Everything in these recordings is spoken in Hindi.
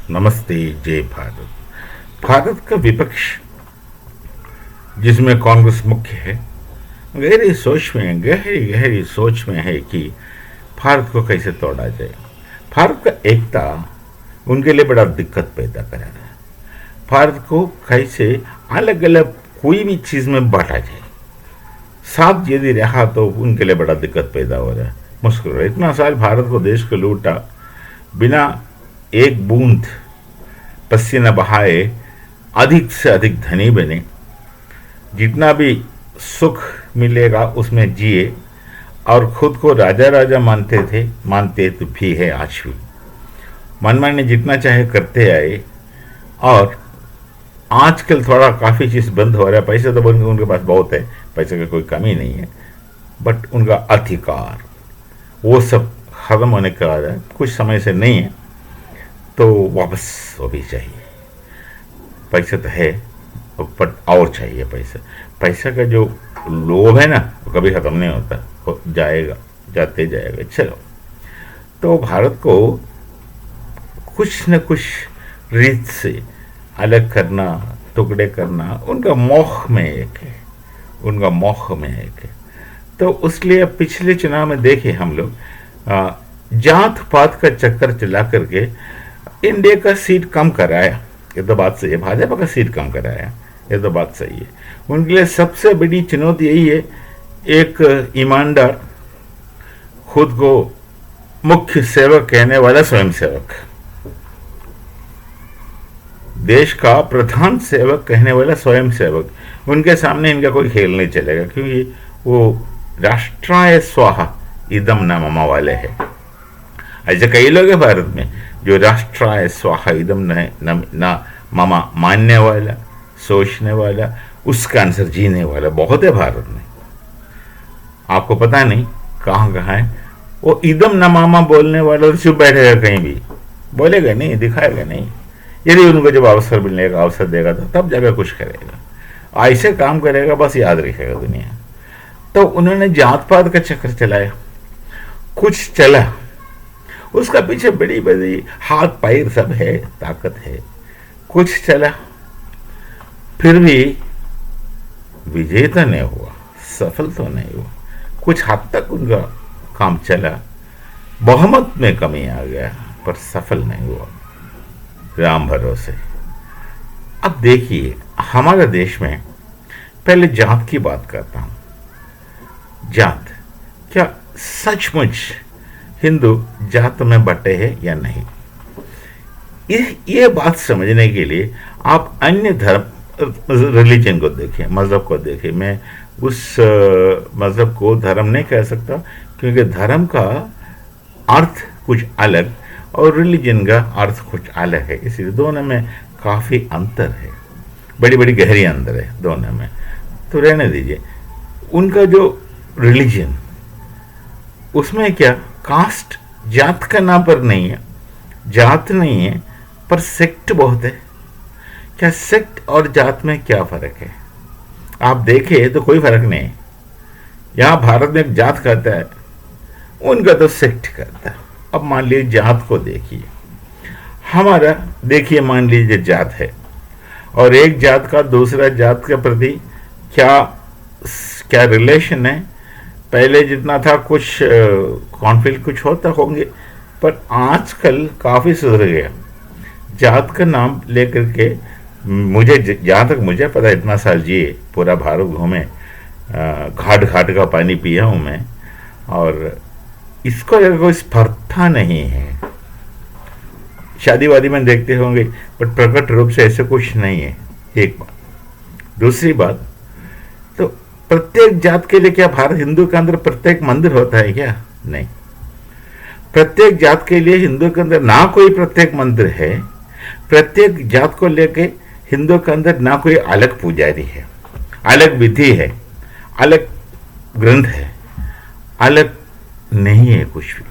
नमस्ते। जय भारत। भारत का विपक्ष, जिसमें कांग्रेस मुख्य है, गहरी गहरी सोच में है कि भारत को कैसे तोड़ा जाए। भारत का एकता उनके लिए बड़ा दिक्कत पैदा कर रहा है। भारत को कैसे अलग अलग कोई भी चीज़ में बांटा जाए, साथ यदि रहा तो उनके लिए बड़ा दिक्कत पैदा हो रहा है, मुश्किल हो रहा है। इतना साल भारत को, देश को लूटा, बिना एक बूंद पसीना बहाए अधिक से अधिक धनी बने, जितना भी सुख मिलेगा उसमें जिए और खुद को राजा राजा मानते तो भी है आज भी। मनमाने जितना चाहे करते आए और आजकल थोड़ा काफ़ी चीज़ बंद हो रहा है। पैसे तो उनके पास बहुत है, पैसे की कोई कमी नहीं है, बट उनका अधिकार वो सब ख़त्म होने का आ रहा है। कुछ समय से नहीं है तो वापस वो भी चाहिए। पैसा तो है बट और चाहिए पैसा। पैसा का जो लोभ है ना, वो कभी ख़त्म नहीं होता, वो जाएगा, जाते जाएगा। चलो, तो भारत को कुछ न कुछ रीत से अलग करना, टुकड़े करना, उनका मोह में एक है, उनका मोह में एक है। तो उसलिए पिछले चुनाव में देखे हम लोग जात पात का चक्कर चला करके इंडिया का सीट कम कराया। ये तो बात सही है, भाजपा का सीट कम कराया, ये तो बात सही है। उनके लिए सबसे बड़ी चुनौती यही है, एक ईमानदार, खुद को मुख्य सेवक कहने वाला स्वयं सेवक, देश का प्रधान सेवक कहने वाला स्वयं सेवक, उनके सामने इनका कोई खेल नहीं चलेगा, क्योंकि वो राष्ट्राय स्वाहा इदम न मम वाले हैं। ऐसे कई लोग हैं भारत में जो राष्ट्राय स्वाहा इदम न मम मानने वाला, सोचने वाला, उसका आंसर जीने वाला बहुत है भारत में। आपको पता नहीं कहाँ कहाँ है वो इदम न मामा बोलने वाला, और चुप बैठेगा, कहीं भी बोलेगा नहीं, दिखाएगा नहीं। यदि उनको जब अवसर मिलने का अवसर देगा तो तब जाकर कुछ करेगा। ऐसे काम करेगा, बस याद रखेगा दुनिया। तो उन्होंने जात पात का चक्कर चलाया, कुछ चला, उसका पीछे बड़ी बड़ी हाथ पैर सब है, ताकत है, कुछ चला, फिर भी विजय तो नहीं हुआ, सफल तो नहीं हुआ। कुछ हद तक उनका काम चला, बहुमत में कमी आ गया, पर सफल नहीं हुआ, राम भरोसे। अब देखिए, हमारे देश में पहले जात की बात करता हूं। जात क्या सचमुच हिंदू जात में बटे हैं या नहीं? ये बात समझने के लिए आप अन्य धर्म, रिलीजन को देखें, मज़हब को देखें। मैं उस मज़हब को धर्म नहीं कह सकता, क्योंकि धर्म का अर्थ कुछ अलग और रिलीजन का अर्थ कुछ अलग है, इसलिए दोनों में काफ़ी अंतर है, बड़ी बड़ी गहरी अंतर है दोनों में। तो रहने दीजिए। उनका जो रिलीजन, उसमें क्या कास्ट, जात का नाम पर नहीं है, जात नहीं है, पर सेक्ट बहुत है। क्या सेक्ट और जात में क्या फ़र्क है? आप देखें तो कोई फ़र्क नहीं है। यहाँ भारत में एक जात कहता है, उनका तो सेक्ट कहता है। अब मान लीजिए जात को देखिए, हमारा देखिए, मान लीजिए जात है, और एक जात का दूसरा जात के प्रति क्या क्या रिलेशन है। पहले जितना था कुछ कॉन्फ्लिक्ट कुछ होता होंगे, पर आजकल काफ़ी सुधर गया। जात का नाम लेकर के, मुझे जहाँ तक मुझे पता, इतना साल जिए, पूरा भारत घूमे, घाट घाट का पानी पिया हूँ मैं, और इसको अगर कोई स्पर्धा नहीं है। शादी वादी में देखते होंगे, बट प्रकट रूप से ऐसे कुछ नहीं है, एक बात। दूसरी बात, तो प्रत्येक जात के लिए क्या भारत, हिंदू के अंदर प्रत्येक मंदिर होता है क्या? नहीं। प्रत्येक जात के लिए हिंदू के अंदर ना कोई प्रत्येक मंदिर है। प्रत्येक जात को लेके हिंदू के अंदर ना कोई अलग पुजारी है, अलग विधि है, अलग ग्रंथ है, अलग नहीं है कुछ भी।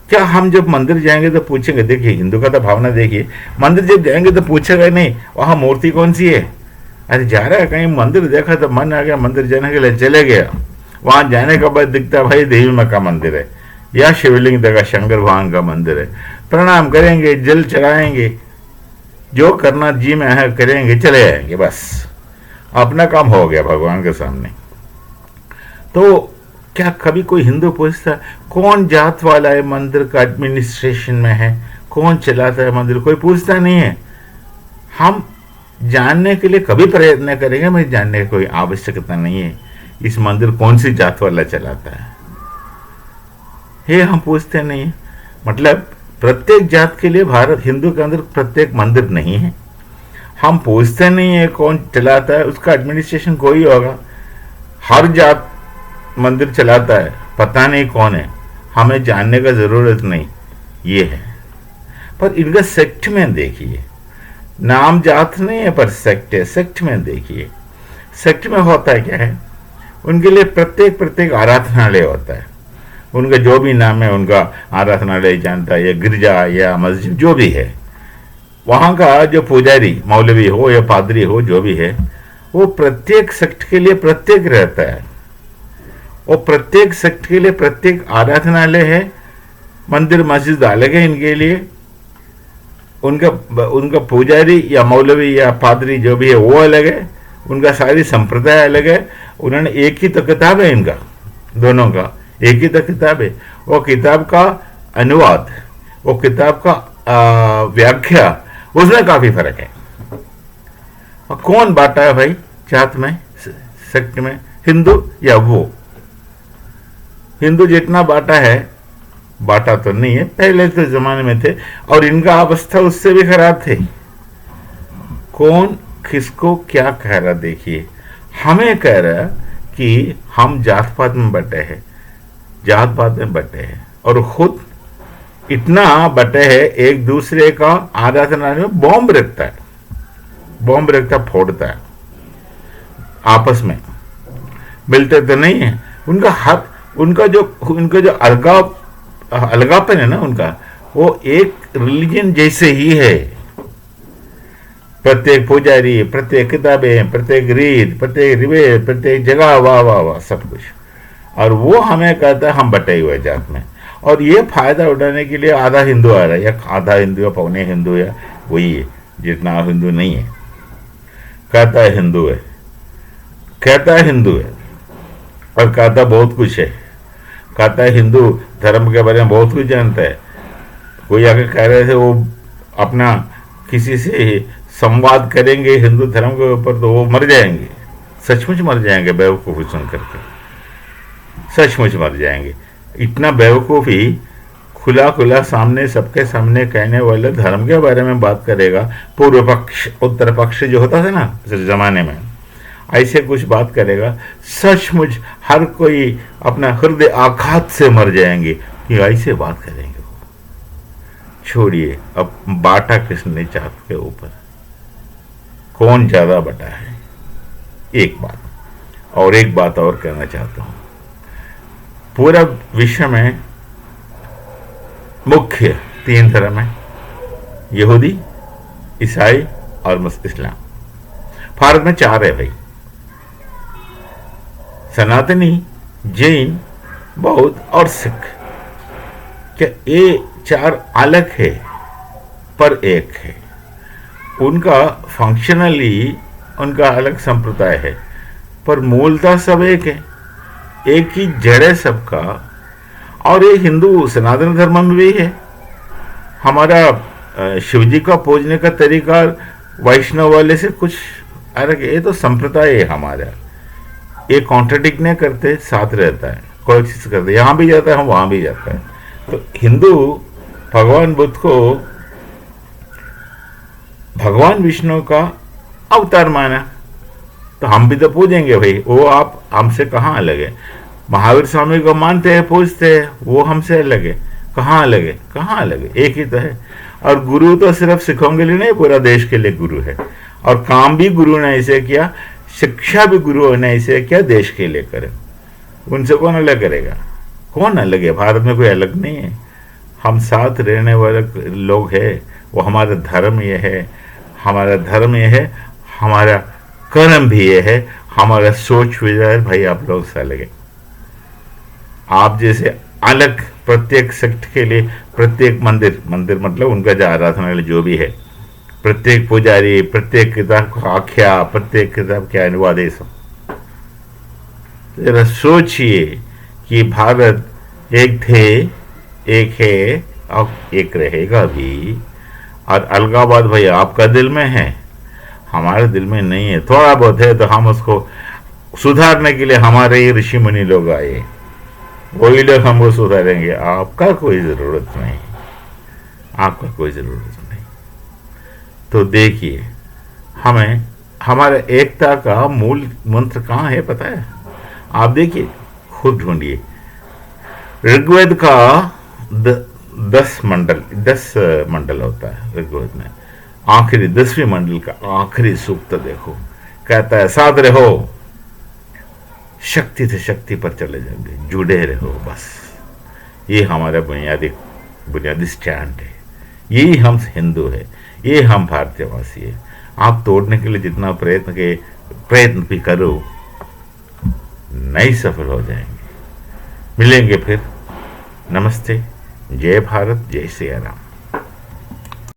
क्या हम जब मंदिर जाएंगे तो पूछेंगे? देखिए, हिंदू का तो भावना देखिए, मंदिर जब जाएंगे तो पूछेगा नहीं वहाँ मूर्ति कौन सी है। अरे जा रहा है कहीं, मंदिर देखा तो मन आ गया, मंदिर जाने के लिए चले गया, वहाँ जाने के बाद दिखता भाई देवी माँ का मंदिर है। या शिवलिंग जगह शंकर भगवान का मंदिर है, प्रणाम करेंगे, जल चढ़ाएंगे, जो करना जी में है करेंगे, चले आएंगे, बस अपना काम हो गया भगवान के सामने। तो क्या कभी कोई हिंदू पूछता कौन जात वाला है मंदिर का एडमिनिस्ट्रेशन में है, कौन चलाता है मंदिर? कोई पूछता नहीं है। हम जानने के लिए कभी प्रयत्न करेंगे, मुझे जानने की कोई आवश्यकता नहीं है इस मंदिर कौन सी जात वाला चलाता है, ये हम पूछते नहीं है। मतलब प्रत्येक जात के लिए भारत हिंदू के अंदर प्रत्येक मंदिर नहीं है। हम पूछते नहीं है कौन चलाता है, उसका एडमिनिस्ट्रेशन कोई होगा। हर जात मंदिर चलाता है, पता नहीं कौन है, हमें जानने का जरूरत नहीं, ये है। पर इनका सेक्ट में देखिए, नाम जात नहीं है पर सेक्ट है। सेक्ट में देखिए, सेक्ट में होता है क्या है, उनके लिए प्रत्येक आराधनालय होता है। उनका जो भी नाम है उनका आराधनालय जानता है, या गिरजा या मस्जिद जो भी है, वहाँ का जो पुजारी मौलवी हो या पादरी हो जो भी है, वो प्रत्येक सेक्ट के लिए प्रत्येक रहता है। वो प्रत्येक सेक्ट के लिए प्रत्येक आराधनालय है, मंदिर मस्जिद अलग है इनके लिए। उनका पुजारी या मौलवी या पादरी जो भी है वो अलग है, उनका सारी संप्रदाय अलग है। उन्होंने एक ही तो किताब है, इनका दोनों का एक ही तो किताब है। वो किताब का अनुवाद, वो किताब का व्याख्या, उसमें काफी फर्क है। और कौन बांटा है भाई जात में, सेक्ट में? हिंदू या वो? हिंदू जितना बांटा है, बांटा तो नहीं है, पहले तो जमाने में थे, और इनका अवस्था उससे भी खराब थे। कौन किसको क्या कह रहा देखिए। हमें कह रहा कि हम जात पात में बटे हैं, जात पात में बटे हैं, और खुद इतना बटे है, एक दूसरे का आराधनालय में बॉम्ब रखता है, बॉम्ब रखता फोड़ता है, आपस में मिलते तो नहीं है। उनका जो अलगापन है ना उनका, वो एक रिलीजन जैसे ही है। प्रत्येक पुजारी, प्रत्येक किताबें, प्रत्येक रीत, प्रत्येक रिवेज, प्रत्येक जगह, वाह वाह वाह सब कुछ। और वो हमें कहता है हम बटे हुए जात में, और ये फायदा उठाने के लिए आधा हिंदू आ रहा है, या आधा हिंदू या पौने हिंदू या वही है, जितना हिंदू नहीं है, कहता है हिंदू है, कहता है हिंदू है, और कहता बहुत कुछ है, कहता है हिंदू धर्म के बारे में बहुत कुछ जानता है। कोई आके कह रहे थे वो अपना किसी से संवाद करेंगे हिंदू धर्म के ऊपर तो वो मर जाएंगे, सचमुच मर जाएंगे, बेवकूफ़ी सुन करके सचमुच मर जाएंगे। इतना बेवकूफ़ी खुला खुला सामने सबके सामने कहने वाले धर्म के बारे में बात करेगा। पूर्व पक्ष उत्तर पक्ष जो होता था ना उस जमाने में, ऐसे कुछ बात करेगा, सचमुच हर कोई अपना हृदय आघात से मर जाएंगे कि ऐसे बात करेंगे। छोड़िए, अब बाटा किसने जात के ऊपर, कौन ज्यादा बटा है, एक बात और कहना चाहता हूं। पूरा विश्व में मुख्य 3 धर्म है, यहूदी, ईसाई और इस्लाम। भारत में 4 है भाई, सनातनी, जैन, बौद्ध और सिख। क्या ये 4 अलग है पर एक है? उनका फंक्शनली उनका अलग संप्रदाय है, पर मूलतः सब एक है, एक ही जड़ है सबका। और ये हिंदू सनातन धर्म में भी है। हमारा शिवजी का पूजने का तरीका वैष्णव वाले से कुछ अलग है, ये तो संप्रदाय है हमारा। ये कॉन्ट्रडिक्ट नहीं करते, साथ रहता है, कोई चीज करते, यहाँ भी जाता है हम वहाँ भी जाता है। तो हिंदू भगवान बुद्ध को भगवान विष्णु का अवतार माना, तो हम भी तो पूजेंगे भाई। वो आप हमसे कहाँ अलग है? महावीर स्वामी को मानते हैं, पूजते हैं, वो हमसे अलग है? कहाँ अलग है? कहाँ अलग है? एक ही तो है। और गुरु तो सिर्फ सिखों के लिए नहीं, पूरा देश के लिए गुरु है। और काम भी गुरु ने ऐसे किया, शिक्षा भी गुरु ने ऐसे किया, देश के लिए करे। उनसे कौन अलग करेगा? कौन अलग है? भारत में कोई अलग नहीं है, हम साथ रहने वाले लोग हैं। वो हमारा धर्म ये है, हमारा धर्म ये है, हमारा कर्म भी ये है, हमारा सोच विचार भाई आप लोग से अलग है। आप जैसे अलग प्रत्येक सेक्ट के लिए प्रत्येक मंदिर, मंदिर मतलब उनका जो आराधनालय जो भी है, प्रत्येक पुजारी, प्रत्येक किताब का आख्या, प्रत्येक किताब के अनुवाद, ये सब। जरा सोचिए कि भारत एक थे, एक है, अब एक रहेगा भी। और अलगाववाद भाई आपका दिल में है, हमारे दिल में नहीं है। थोड़ा बहुत है तो हम उसको सुधारने के लिए हमारे ही ऋषि मुनि लोग आए, वही लोग हमको सुधारेंगे। आपका कोई जरूरत नहीं, आपका कोई जरूरत नहीं। तो देखिए, हमें हमारे एकता का मूल मंत्र कहाँ है पता है? आप देखिए, खुद ढूंढिए। ऋग्वेद का 10 मंडल होता है ऋग्वेद में। आखिरी 10वीं मंडल का आखिरी सूक्त देखो, कहता है साध रहो, शक्ति से शक्ति पर चले जाओगे, जुड़े रहो बस। ये हमारा बुनियादी स्टैंड है, यही हम हिंदू है, ये हम भारतीयवासी है। आप तोड़ने के लिए जितना प्रयत्न भी करो, नहीं सफल हो जाएंगे। मिलेंगे फिर। नमस्ते, जय भारत, जय सिया राम।